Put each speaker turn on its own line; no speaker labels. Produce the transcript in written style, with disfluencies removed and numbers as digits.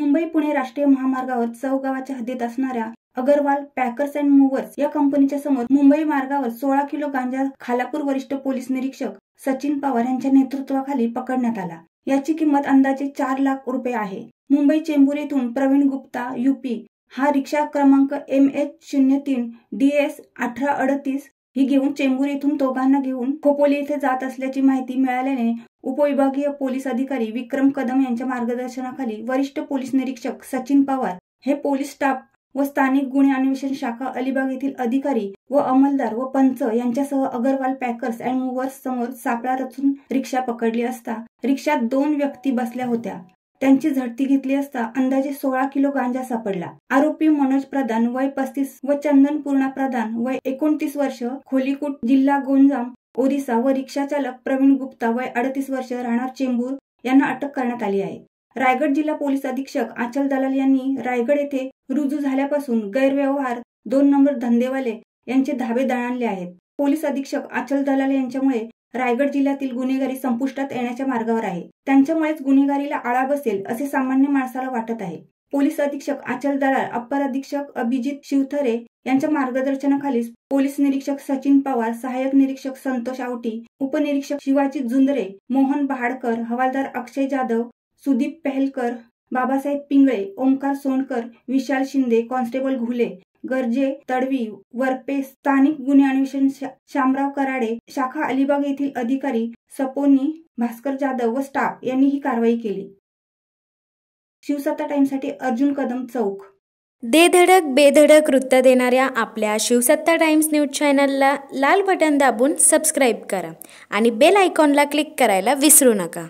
मुंबई-पुणे राष्ट्रीय महामार्गावर चौगावाच्या हद्दीत असणाऱ्या अगरवाल पॅकर्स अँड मूव्हर्स या कंपनीच्या समोर मुंबई मार्गावर 16 किलो गांजा खालापूर वरिष्ठ पोलीस निरीक्षक सचिन पवार यांच्या नेतृत्वाखाली पकडण्यात आला। याची किंमत अंदाजे 4 लाख रुपये आहे। मुंबई चेंबूर येथून प्रवीण गुप्ता यूपी हा रिक्षा क्रमांक MH03 DS 1838 ही घेऊन चेंबूर येथून दोघांना घेऊन खोपोली येथे जात असल्याची माहिती मिळाल्याने उपविभागीय पोलीस अधिकारी विक्रम कदम यांच्या मार्गदर्शनाखाली वरिष्ठ पोलीस निरीक्षक सचिन पवार हे पोलीस स्टाफ व स्थानिक गुन्हे अन्वेषण शाखा अलिबाग येथील अधिकारी व अंमलदार व पंच यांच्यासह अगरवाल पॅकर्स अँड मूव्हर्स समोर सापळा रचून रिक्षा पकडली असता रिक्षात 2 व्यक्ती बसल्या होत्या। त्यांची झडती घेतली असता अंदाजे 16 किलो गांजा सापडला। आरोपी मनोज प्रधान वय 35 व चंदन पूर्णा प्रधान वय 29 वर्ष खोलीकूट जिल्हा गोंजाम ओरिसा व रिक्षा चालक प्रवीण गुप्ता वय 38 वर्ष राहणार चेंबूर यांना अटक करण्यात आली आहे। रायगड जिल्हा पोलीस अधीक्षक आचल दलाल यांनी रायगड येथे रुजू झाल्यापासून गैरव्यवहार 2 नंबर धंदेवाले यांचे धाबे दणाणले आहेत। पोलीस अधीक्षक आचल दलाल यांच्यामुळे रायगड जिल्ह्यातील गुन्हेगारी संपुष्टात येण्याच्या मार्गावर आहे। त्यांच्यामुळेच गुन्हेगारीला आळा बसेल असे सामान्य माणसाला वाटत आहे। पोलीस अधीक्षक आचल दलाल, अप्पर अधीक्षक अभिजित शिवथरे यांच्या मार्गदर्शनाखाली पोलीस निरीक्षक सचिन पवार, सहाय्यक निरीक्षक संतोष आवटी, उपनिरीक्षक शिवाजी जुंदरे, मोहन बहाडकर, हवालदार अक्षय जाधव, सुदीप पहलकर, बाबासाहेब पिंगळे, ओमकार सोनकर, विशाल शिंदे, कॉन्स्टेबल घुले, गरजे तडवी, वरपे, स्थानिक गुन्हे अन्वेषण शामराव कराडे, शाखा अलिबाग येथील अधिकारी सपोनी भास्कर जाधव व स्टाफ यांनी ही कारवाई केली। शिवसत्ता टाइम्ससाठी अर्जुन कदम, चौक।
दे धडक बेधडक वृत्त देणाऱ्या आपल्या शिवसत्ता टाइम्स न्यूज चॅनलला लाल बटन दाबून सबस्क्राईब करा आणि बेल आयकॉनला क्लिक करायला विसरू नका।